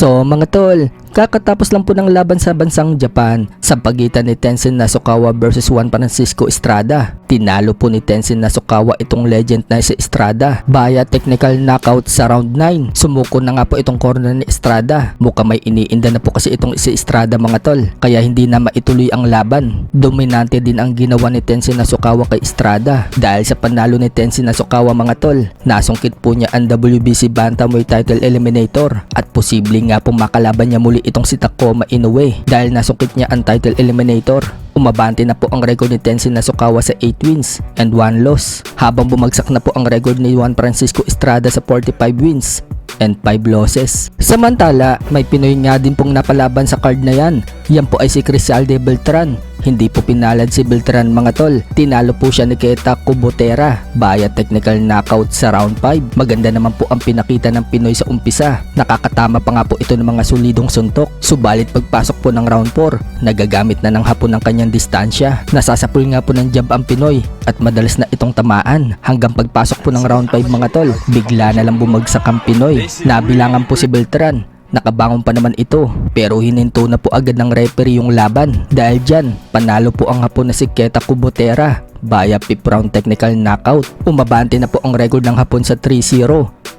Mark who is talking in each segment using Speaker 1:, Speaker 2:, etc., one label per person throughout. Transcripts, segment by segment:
Speaker 1: So mga tol, kakatapos lang po ng laban sa bansang Japan sa pagitan ni Tenzin Nasukawa versus Juan Francisco Estrada. Tinalo po ni Tenzin Nasukawa itong legend na si Estrada via technical knockout sa round 9. Sumuko na nga po itong corner ni Estrada. Mukhang may iniinda na po kasi itong si Estrada mga tol, kaya hindi na maituloy ang laban. Dominante din ang ginawa ni Tenzin Nasukawa kay Estrada. Dahil sa panalo ni Tenzin Nasukawa mga tol, nasungkit po niya ang WBC Bantamweight Title Eliminator at posible nga po makalaban niya muli itong si Takuma Inoue dahil nasungkit niya ang title eliminator. Umabante na po ang record ni Tenzin Nasukawa sa 8 wins and 1 loss, habang bumagsak na po ang record ni Juan Francisco Estrada sa 45 wins and 5 losses. Samantala, may Pinoy nga din pong napalaban sa card na yan. Yan po ay si Crisalde Beltran. Hindi po pinalad si Beltran mga tol. Tinalo po siya ni Keta Kubotera via technical knockout sa round 5. Maganda naman po ang pinakita ng Pinoy sa umpisa. Nakakatama pa nga po ito ng mga solidong suntok. Subalit pagpasok po ng round 4, nagagamit na ng hapon ng kanyang distansya. Nasasapul nga po ng jab ang Pinoy at madalas na itong tamaan. Hanggang pagpasok po ng round 5 mga tol, bigla na lang bumagsak ang Pinoy. Nabilangan po si Beltran. Nakabangon pa naman ito, pero hininto na po agad ng referee yung laban. Dahil dyan, panalo po ang hapon na si Keta Kubotera via 5th round technical knockout. Umabante na po ang record ng hapon sa 3-0,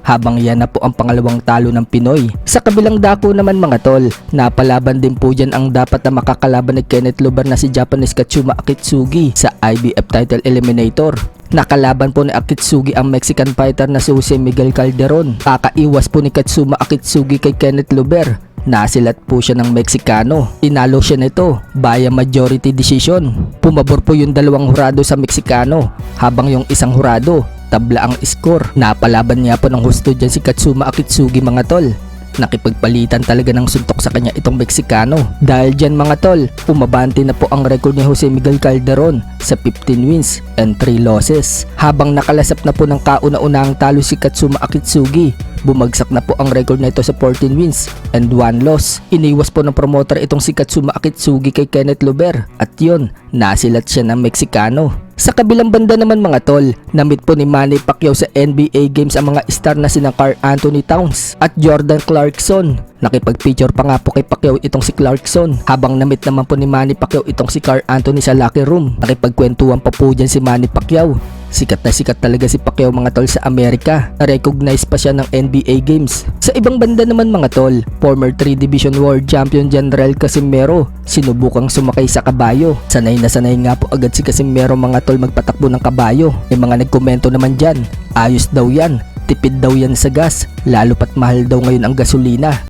Speaker 1: habang yan na po ang pangalawang talo ng Pinoy. Sa kabilang dako naman mga tol, napalaban din po dyan ang dapat na makakalaban ni Kenneth Luber na si Japanese Katsuma Akitsugi sa IBF title eliminator. Nakalaban po ni Akitsugi ang Mexican fighter na si Jose Miguel Calderon. Kakaiwas po ni Katsuma Akitsugi kay Kenneth Luber. Nasilat po siya ng Meksikano. Tinalo siya nito via majority decision. Pumabor po yung dalawang hurado sa Meksikano, habang yung isang hurado tabla ang score. Napalaban niya po ng husto dyan si Katsuma Akitsugi mga tol. Nakipagpalitan talaga ng suntok sa kanya itong Meksikano. Dahil dyan mga tol, umabante na po ang record ni Jose Miguel Calderon sa 15 wins and 3 losses. Habang nakalasap na po ng kauna-unahang talo si Katsuma Akitsugi, bumagsak na po ang record na ito sa 14 wins and 1 loss. Iniwas po ng promoter itong si Katsuma Akitsugi kay Kenneth Luber at yun, nasilat siya ng Meksikano. Sa kabilang banda naman mga tol, namit po ni Manny Pacquiao sa NBA Games ang mga star na sina Karl Anthony Towns at Jordan Clarkson. Nakipag-feature pa nga po kay Pacquiao itong si Clarkson, habang namit naman po ni Manny Pacquiao itong si Karl Anthony sa locker room. Nakipagkwentuhan pa po dyan si Manny Pacquiao. Sikat na sikat talaga si Pacquiao mga tol sa Amerika. Na-recognize pa siya ng NBA Games. Sa ibang banda naman mga tol, former 3 Division World Champion General Casimero sinubukang sumakay sa kabayo. Sanay na sanay nga po agad si Casimero mga tol magpatakbo ng kabayo. May mga nagkomento naman dyan, ayos daw yan, tipid daw yan sa gas, lalo pat mahal daw ngayon ang gasolina.